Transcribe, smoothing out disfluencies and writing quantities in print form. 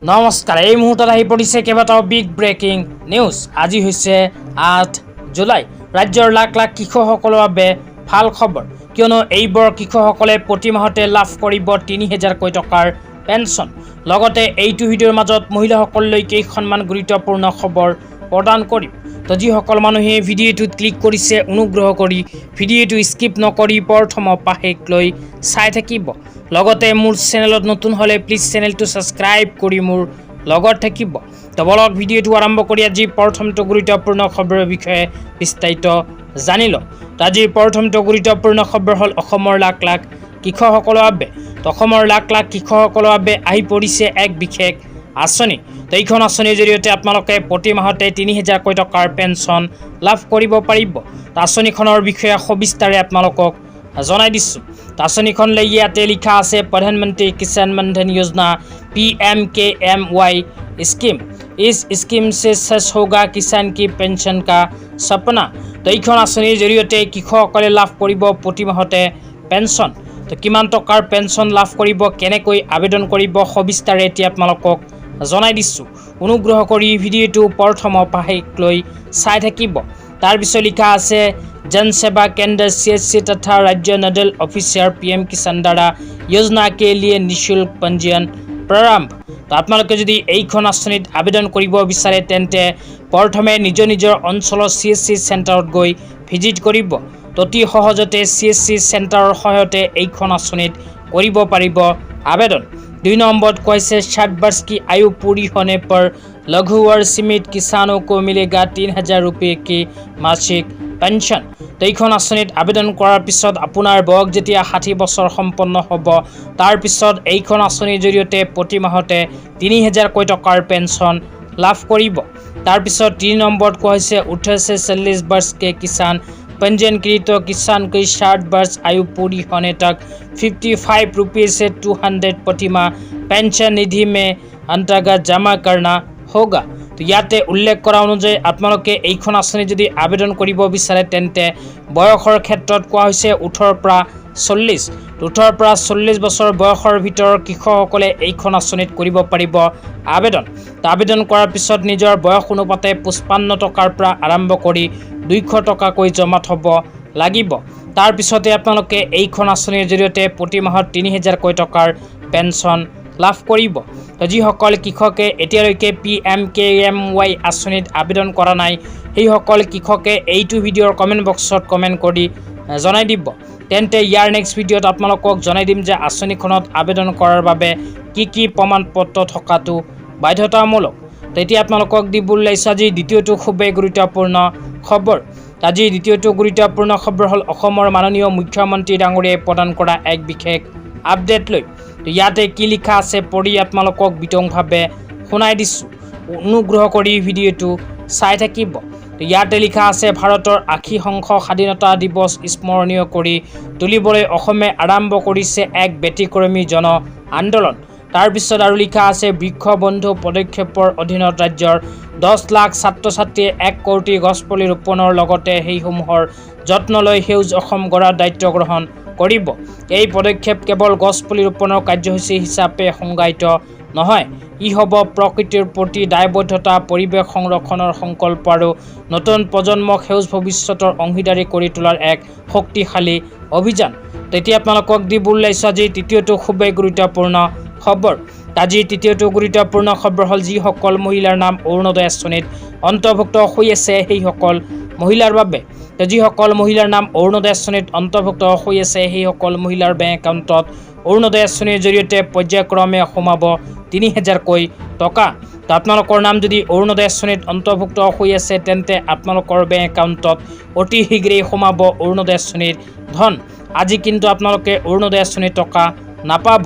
নমস্কাৰ, এই মুহূৰ্তত আহি পৰিছে কেইবাটাও বিগ ব্ৰেকিং নিউজ। আজি হৈছে 8 জুলাই। ৰাজ্যৰ লাখ লাখ কৃষকসকলৰ বাবে ভাল খবৰ, কিয়নো এইবোৰ কৃষকসকলে প্ৰতি মাহতে লাভ কৰিব ৩,০০০ টকাৰ পেঞ্চন। লগতে এইটো ভিডিঅ'ৰ মাজত মহিলাসকললৈ কেইখনমান গুৰুত্বপূৰ্ণ খবৰ প্ৰদান কৰিম। তো যিসকল মানুহে ভিডিঅ'টোত ক্লিক কৰিছে, অনুগ্ৰহ কৰি ভিডিঅ'টো স্কিপ নকৰি প্ৰথমৰ পৰা শেষলৈ চাই থাকিব। লগতে মোৰ চেনেলত নতুন হ'লে প্লিজ চেনেলটো ছাবস্ক্ৰাইব কৰি মোৰ লগত থাকিব। তো বলক ভিডিঅ'টো আৰম্ভ কৰি আজি প্ৰথমটো গুৰুত্বপূৰ্ণ খবৰৰ বিষয়ে বিস্তাৰিত জানি লওঁ। তো আজিৰ প্ৰথমটো গুৰুত্বপূৰ্ণ খবৰ হ'ল অসমৰ লাখ লাখ কৃষকসকলৰ বাবে। তো অসমৰ লাখ লাখ কৃষকসকলৰ বাবে আহি পৰিছে এক বিশেষ আঁচনি। তো এইখন আঁচনিৰ জৰিয়তে আপোনালোকে প্ৰতি মাহতে ৩,০০০ টকাৰ পেঞ্চন লাভ কৰিব পাৰিব। তো আঁচনিখনৰ বিষয়ে সবিস্তাৰে আপোনালোকক জনাই দিছোঁ। আঁচনিখন ইয়াতে লিখা আছে প্ৰধানমন্ত্ৰী কিষাণ মানধন যোজনা PMKMY স্কিম। इस स्कीम से सच होगा किसान की पेंशन का सपना। তো এইখন আঁচনিৰ জৰিয়তে কৃষকসকলে লাভ কৰিব প্ৰতি মাহতে পেঞ্চন। তো কিমান টকাৰ পেঞ্চন লাভ কৰিব, কেনেকৈ আবেদন কৰিব, সবিস্তাৰে এতিয়া আপোনালোকক জনাই দিছোঁ। অনুগ্ৰহ কৰি ভিডিঅ'টো প্ৰথমৰ পৰা শেষলৈ চাই থাকিব। তাৰপিছত লিখা আছে जनसेवा केंद्र CSC तथा राज्य नोडल ऑफिसर PM किसान द्वारा योजना के लिए निःशुल्क पंजीयन प्रारंभ। तो আপোনালোকে যদি এইখন আঁচনিত আবেদন কৰিব বিচাৰে তেন্তে প্ৰথমে নিজৰ অঞ্চলৰ CSC চেণ্টাৰত গৈ ভিজিট কৰিব। অতি সহজতে CSC চেণ্টাৰৰ সহায়তে এইখন আঁচনিত কৰিব পাৰিব আবেদন। 2 নম্বৰত কৈছে 60 वर्ष की आयु पूरी होने पर लघु और सीमित किसानों को मिलेगा 3,000 रुपये की मासिक पेंशन। তো এইখন আঁচনিত আবেদন কৰাৰ পিছত আপোনাৰ বয়স যেতিয়া 60 বছৰ সম্পন্ন হ'ব, তাৰ পিছত এইখন আঁচনিৰ জৰিয়তে প্ৰতি মাহতে ৩,০০০ টকাৰ পেঞ্চন লাভ কৰিব। তাৰপিছত 3 নম্বৰত কোৱা হৈছে 18 से 40 वर्ष के किसान पंजीयनकृत किसान की 60 वर्ष आयु पूरी होने तक 55 रुपये से 200 प्रति माह पेंशन निधि में अंतर्गत जमा करना होगा। তো ইয়াতে উল্লেখ কৰা অনুযায়ী আপোনালোকে এইখন আঁচনি যদি আবেদন কৰিব বিচাৰে তেন্তে বয়সৰ ক্ষেত্ৰত কোৱা হৈছে 18 পৰা 40। 18 পৰা 40 বছৰ বয়সৰ ভিতৰৰ কৃষকসকলে এইখন আঁচনিত কৰিব পাৰিব আবেদন। তো আবেদন কৰাৰ পিছত নিজৰ বয়স অনুপাতে 55 টকাৰ পৰা আৰম্ভ কৰি 200 টকাকৈ জমা থ'ব লাগিব। তাৰপিছতে আপোনালোকে এইখন আঁচনিৰ জৰিয়তে প্ৰতি মাহত ৩,০০০ টকাৰ পেঞ্চন লাভ কৰিব। তো যিসকল কৃষকে এতিয়ালৈকে PMKMY আঁচনিত আবেদন কৰা নাই, সেইসকল কৃষকে এইটো ভিডিঅ'ৰ কমেণ্ট বক্সত কমেণ্ট কৰি জনাই দিব। তেন্তে ইয়াৰ নেক্সট ভিডিঅ'ত আপোনালোকক জনাই দিম যে আঁচনিখনত আবেদন কৰাৰ বাবে কি প্ৰমাণ পত্ৰ থকাটো বাধ্যতামূলক। তেতিয়া আপোনালোকক দিবলৈ লৈছোঁ আজি দ্বিতীয়টো খুবেই গুৰুত্বপূৰ্ণ খবৰ। আজি দ্বিতীয়টো গুৰুত্বপূৰ্ণ খবৰ হ'ল অসমৰ মাননীয় মুখ্যমন্ত্ৰী ডাঙৰীয়াই প্ৰদান কৰা এক বিশেষ আপডেট লৈ। তো ইয়াতে কি লিখা আছে পঢ়ি আপোনালোকক বিতংভাৱে শুনাই দিছোঁ। অনুগ্ৰহ কৰি ভিডিঅ'টো চাই থাকিব। তো ইয়াতে লিখা আছে ভাৰতৰ ৮০সংখ্য স্বাধীনতা দিৱস স্মৰণীয় কৰি তুলিবলৈ অসমে আৰম্ভ কৰিছে এক ব্যতিক্ৰমী জন আন্দোলন। তাৰপিছত আৰু লিখা আছে বৃক্ষ বন্ধু পদক্ষেপৰ অধীনত ৰাজ্যৰ 10 লাখ ছাত্ৰ ছাত্ৰীয়ে 1 কোটি গছপুলি ৰোপণৰ লগতে সেইসমূহৰ যত্ন লৈ সেউজ অসম গঢ়াৰ দায়িত্ব গ্ৰহণ কৰিব। এই পদক্ষেপ কেৱল গছপুলি ৰোপণৰ কাৰ্যসূচী হিচাপে সংজ্ঞায়িত নহয়, ই হ'ব প্ৰকৃতিৰ প্ৰতি দায়বদ্ধতা, পৰিৱেশ সংৰক্ষণৰ সংকল্প আৰু নতুন প্ৰজন্মক সেউজ ভৱিষ্যতৰ অংশীদাৰী কৰি তোলাৰ এক শক্তিশালী অভিযান। তেতিয়া আপোনালোকক দিবলৈ লৈছোঁ আজি তৃতীয়টো খুবেই গুৰুত্বপূৰ্ণ খবৰ। আজি তৃতীয়টো গুৰুত্বপূৰ্ণ খবৰ হ'ল যিসকল মহিলাৰ নাম অৰুণোদয় আঁচনিত অন্তৰ্ভুক্ত হৈ আছে সেইসকল মহিলাৰ বাবে। তো যিসকল মহিলাৰ নাম অৰুণোদয় আঁচনিত অন্তৰ্ভুক্ত হৈ আছে সেইসকল মহিলাৰ বেংক একাউণ্টত অৰুণোদয় আঁচনিৰ জৰিয়তে পৰ্যায়ক্ৰমে সোমাব ৩,০০০ টকা। তো আপোনালোকৰ নাম যদি অৰুণোদয় আঁচনিত অন্তৰ্ভুক্ত হৈ আছে তেন্তে আপোনালোকৰ বেংক একাউণ্টত অতি শীঘ্ৰেই সোমাব অৰুণোদয় আঁচনিৰ ধন। আজি কিন্তু আপোনালোকে অৰুণোদয় আঁচনিৰ টকা নাপাব।